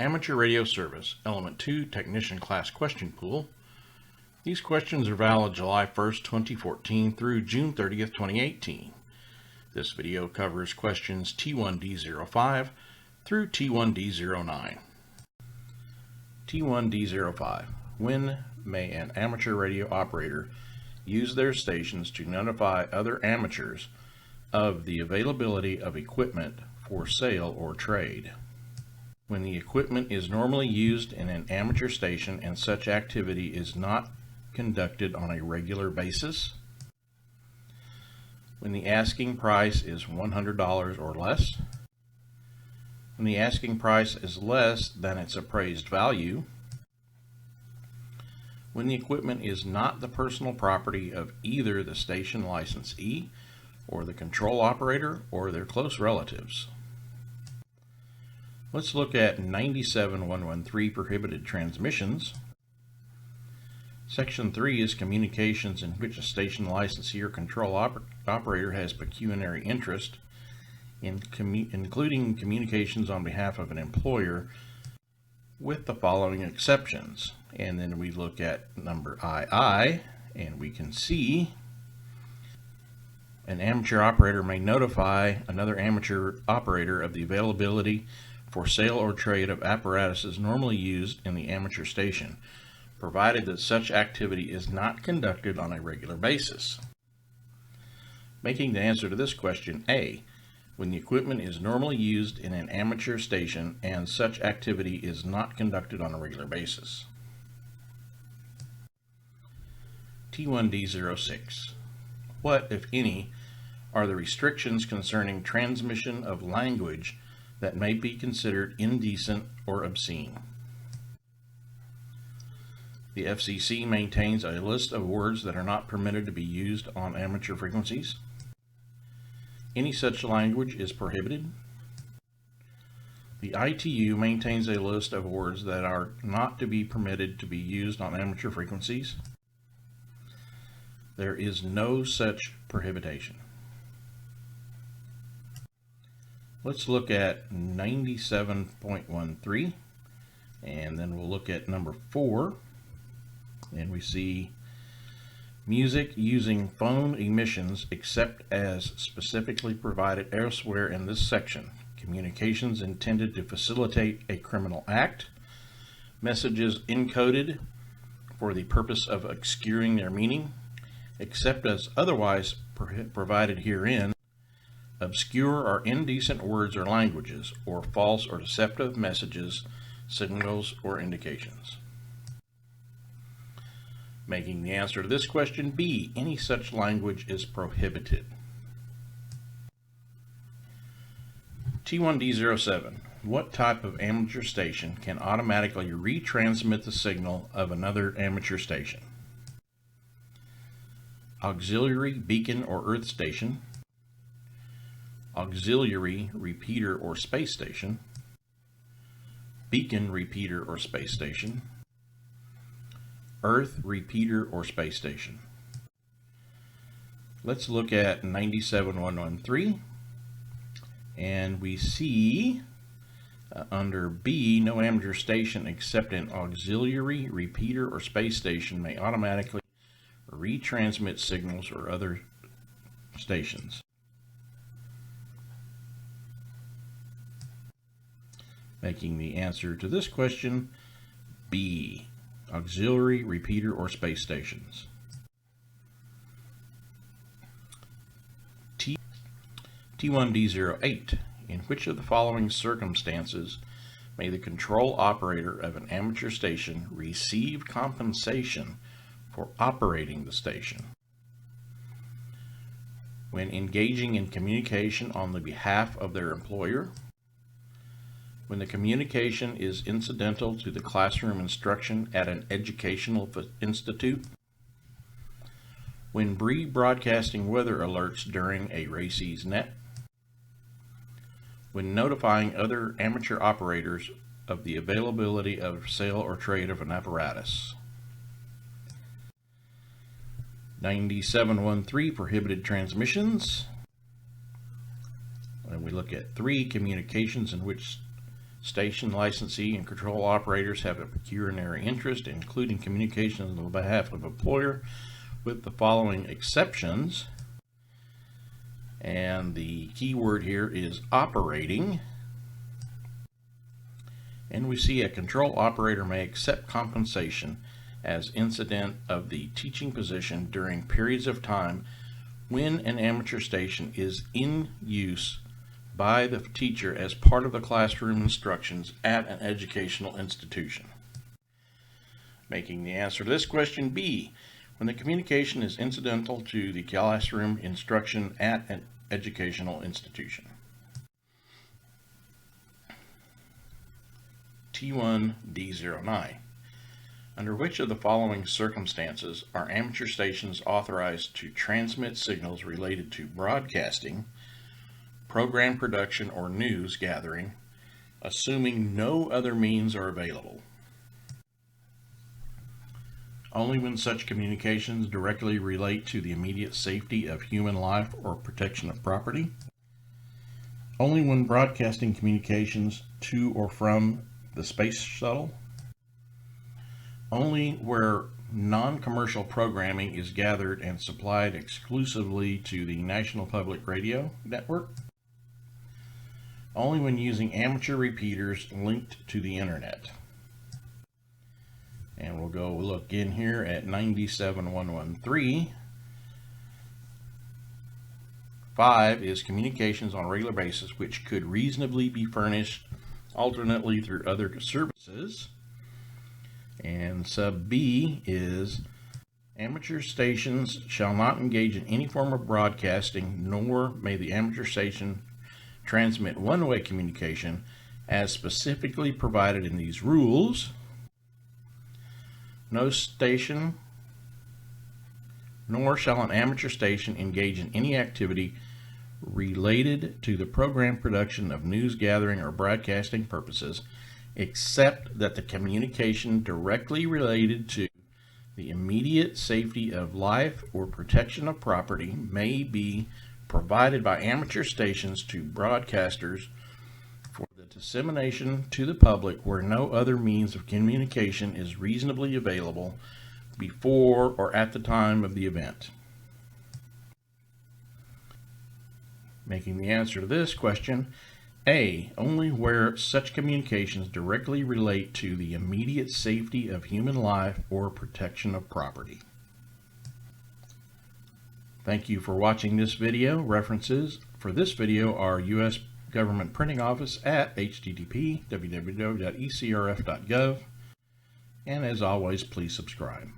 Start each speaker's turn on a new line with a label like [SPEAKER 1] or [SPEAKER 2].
[SPEAKER 1] Amateur Radio Service, Element 2 Technician Class Question Pool. These questions are valid July 1st, 2014 through June 30th, 2018. This video covers questions T1D05 through T1D09. T1D05. When may an amateur radio operator use their stations to notify other amateurs of the availability of equipment for sale or trade? When the equipment is normally used in an amateur station and such activity is not conducted on a regular basis. When the asking price is $100 or less. When the asking price is less than its appraised value. When the equipment is not the personal property of either the station licensee or the control operator or their close relatives. Let's look at 97113 Prohibited Transmissions. Section 3 is communications in which a station licensee or control operator has pecuniary interest, including communications on behalf of an employer, with the following exceptions. And then we look at number II, and we can see an amateur operator may notify another amateur operator of the availability for sale or trade of apparatuses normally used in the amateur station, provided that such activity is not conducted on a regular basis. Making the answer to this question A, when the equipment is normally used in an amateur station and such activity is not conducted on a regular basis. T1D06. What, if any, are the restrictions concerning transmission of language that may be considered indecent or obscene? The FCC maintains a list of words that are not permitted to be used on amateur frequencies. Any such language is prohibited. The ITU maintains a list of words that are not to be permitted to be used on amateur frequencies. There is no such prohibition. Let's look at 97.13, and then we'll look at number 4, and we see music using phone emissions except as specifically provided elsewhere in this section. Communications intended to facilitate a criminal act. Messages encoded for the purpose of obscuring their meaning, except as otherwise provided herein. Obscure or indecent words or languages, or false or deceptive messages, signals, or indications. Making the answer to this question B, any such language is prohibited. T1D07. What type of amateur station can automatically retransmit the signal of another amateur station? Auxiliary beacon or earth station. Auxiliary repeater or space station. Beacon repeater or space station. Earth repeater or space station. Let's look at 97113, and we see under B, no amateur station except an auxiliary repeater or space station may automatically retransmit signals or other stations. Making the answer to this question B, auxiliary, repeater, or space stations. T1D08. In which of the following circumstances may the control operator of an amateur station receive compensation for operating the station? When engaging in communication on the behalf of their employer. When the communication is incidental to the classroom instruction at an educational institute. When broadcasting weather alerts during a racee's net. When notifying other amateur operators of the availability of sale or trade of an apparatus. 9713 Prohibited Transmissions. And we look at 3 communications in which Station licensee and control operators have a pecuniary interest, including communications on behalf of employer, with the following exceptions. And the key word here is operating. And we see a control operator may accept compensation as incident of the teaching position during periods of time when an amateur station is in use by the teacher as part of the classroom instructions at an educational institution. Making the answer to this question B, when the communication is incidental to the classroom instruction at an educational institution. T1D09. Under which of the following circumstances are amateur stations authorized to transmit signals related to broadcasting, program production, or news gathering, assuming no other means are available? Only when such communications directly relate to the immediate safety of human life or protection of property. Only when broadcasting communications to or from the space shuttle. Only where non-commercial programming is gathered and supplied exclusively to the National Public Radio Network. Only when using amateur repeaters linked to the internet. And we'll go look in here at 97113. 5 is communications on a regular basis which could reasonably be furnished alternately through other services. And sub B is amateur stations shall not engage in any form of broadcasting, nor may the amateur station transmit one-way communication as specifically provided in these rules. No station, nor shall an amateur station engage in any activity related to the program production of news gathering or broadcasting purposes, except that the communication directly related to the immediate safety of life or protection of property may be provided by amateur stations to broadcasters for the dissemination to the public where no other means of communication is reasonably available before or at the time of the event. Making the answer to this question, A, only where such communications directly relate to the immediate safety of human life or protection of property. Thank you for watching this video. References for this video are U.S. Government Printing Office at http://www.ecrf.gov. And as always, please subscribe.